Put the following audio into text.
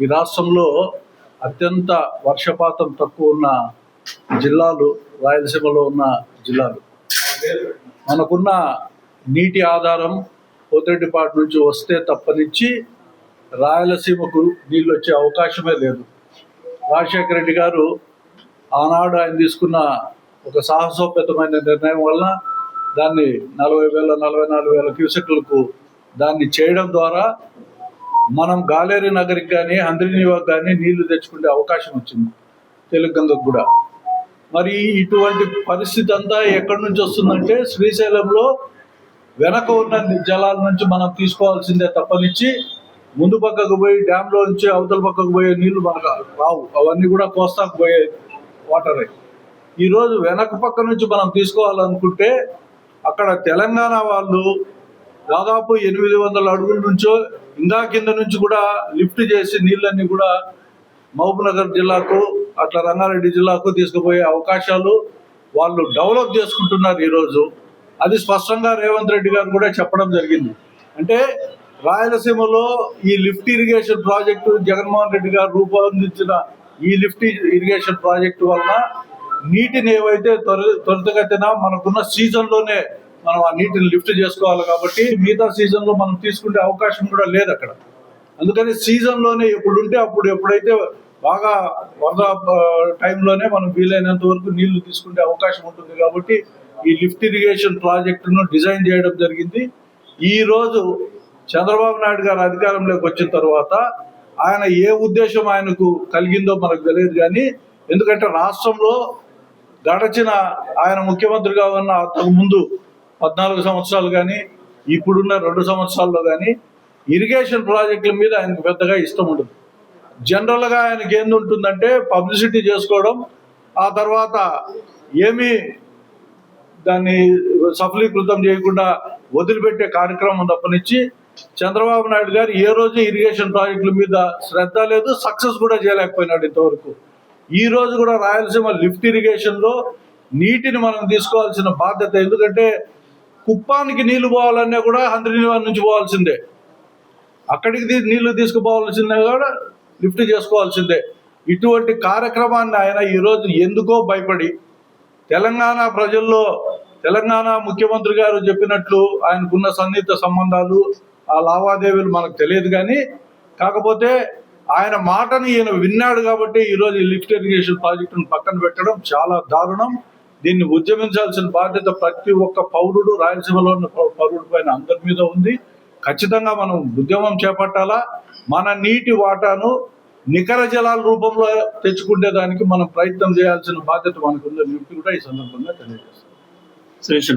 ఈ రాష్ట్రంలో అత్యంత వర్షపాతం తక్కువ ఉన్న జిల్లాలు రాయలసీమలో ఉన్న జిల్లాలు. మనకున్న నీటి ఆధారం పోతిరెడ్డిపాడు నుంచి వస్తే తప్పనిచ్చి రాయలసీమకు నీళ్ళు వచ్చే అవకాశమే లేదు. రాజశేఖర రెడ్డి గారు ఆనాడు ఆయన తీసుకున్న ఒక సాహసోపేతమైన నిర్ణయం వలన దాన్ని 44,000 క్యూసెక్లకు దాన్ని చేయడం ద్వారా మనం గాలేరు నగరికి కానీ హంద్రీనీవాకు కానీ నీళ్లు తెచ్చుకునే అవకాశం వచ్చింది, తెలుగంగకు కూడా. మరి ఇటువంటి పరిస్థితి అంతా ఎక్కడి నుంచి వస్తుందంటే శ్రీశైలంలో వెనక ఉన్న జలాల నుంచి మనం తీసుకోవాల్సిందే తప్పనిచ్చి ముందు పక్కకు పోయి డ్యాంలో నుంచి అవతల పక్కకు పోయే నీళ్లు మనకు రావు. అవన్నీ కూడా కోస్తాకు పోయే వాటరే. ఈరోజు వెనక పక్క నుంచి మనం తీసుకోవాలనుకుంటే అక్కడ తెలంగాణ వాళ్ళు దాదాపు 800 అడుగుల నుంచో ఇంకా కింద నుంచి కూడా లిఫ్ట్ చేసి నీళ్ళన్నీ కూడా మహబూబ్నగర్ జిల్లాకు అట్లా రంగారెడ్డి జిల్లాకు తీసుకుపోయే అవకాశాలు వాళ్ళు డెవలప్ చేసుకుంటున్నారు ఈరోజు. అది స్పష్టంగా రేవంత్ రెడ్డి గారు కూడా చెప్పడం జరిగింది. అంటే రాయలసీమలో ఈ lift irrigation project Jaganmohan Reddy గారు రూపొందించిన ఈ లిఫ్ట్ ఇరిగేషన్ ప్రాజెక్టు వలన నీటిని ఏవైతే త్వరితగతిన మనకున్న సీజన్లోనే మనం ఆ నీటిని లిఫ్ట్ చేసుకోవాలి. కాబట్టి మిగతా సీజన్లో మనం తీసుకునే అవకాశం కూడా లేదు అక్కడ. అందుకని సీజన్లోనే ఎప్పుడుంటే అప్పుడు, ఎప్పుడైతే బాగా వరద టైంలోనే మనం వీలైనంత వరకు నీళ్లు తీసుకునే అవకాశం ఉంటుంది. కాబట్టి ఈ లిఫ్ట్ ఇరిగేషన్ ప్రాజెక్టును డిజైన్ చేయడం జరిగింది. ఈరోజు చంద్రబాబు నాయుడు గారు అధికారంలోకి వచ్చిన తర్వాత ఆయన ఏ ఉద్దేశం ఆయనకు కలిగిందో మనకు తెలియదు. కానీ ఎందుకంటే రాష్ట్రంలో గడచిన ఆయన ముఖ్యమంత్రిగా ఉన్న అంతకుముందు 14 సంవత్సరాలు కానీ ఇప్పుడున్న 2 సంవత్సరాల్లో కానీ ఇరిగేషన్ ప్రాజెక్టుల మీద ఆయనకు పెద్దగా ఇష్టం ఉండదు. జనరల్గా ఆయనకి ఏందుంటుందంటే పబ్లిసిటీ చేసుకోవడం, ఆ తర్వాత ఏమీ దాన్ని సఫలీకృతం చేయకుండా వదిలిపెట్టే కార్యక్రమం తప్పనిచ్చి చంద్రబాబు నాయుడు గారు ఏ రోజు ఇరిగేషన్ ప్రాజెక్టుల మీద శ్రద్ధ లేదు, సక్సెస్ కూడా చేయలేకపోయినాడు ఇంతవరకు. ఈ రోజు కూడా రాయలసీమ లిఫ్ట్ ఇరిగేషన్లో నీటిని మనం తీసుకోవాల్సిన బాధ్యత. ఎందుకంటే కుప్పానికి నీళ్లు పోవాలన్నా కూడా హంద్రీనీవాకు నుంచి పోవాల్సిందే, అక్కడికి నీళ్లు తీసుకుపోవాల్సిందే కూడా లిఫ్ట్ చేసుకోవాల్సిందే. ఇటువంటి కార్యక్రమాన్ని ఆయన ఈరోజు ఎందుకో భయపడి తెలంగాణ ప్రజల్లో తెలంగాణ ముఖ్యమంత్రి గారు చెప్పినట్లు ఆయనకున్న సన్నిహిత సంబంధాలు ఆ లావాదేవీలు మనకు తెలియదు. కానీ కాకపోతే ఆయన మాటని ఈయన విన్నాడు కాబట్టి ఈరోజు ఈ లిఫ్ట్ ఇరిగేషన్ ప్రాజెక్టును పక్కన పెట్టడం చాలా దారుణం. దీన్ని ఉద్యమించాల్సిన బాధ్యత ప్రతి ఒక్క పౌరుడు, రాయలసీమలో ఉన్న పౌరుడి పైన అందరి మీద ఉంది. ఖచ్చితంగా మనం ఉద్యమం చేపట్టాలా. మన నీటి వాటాను నికర జలాల రూపంలో తెచ్చుకునే దానికి మనం ప్రయత్నం చేయాల్సిన బాధ్యత మనకు ఉందని కూడా ఈ సందర్భంగా తెలియజేస్తాం.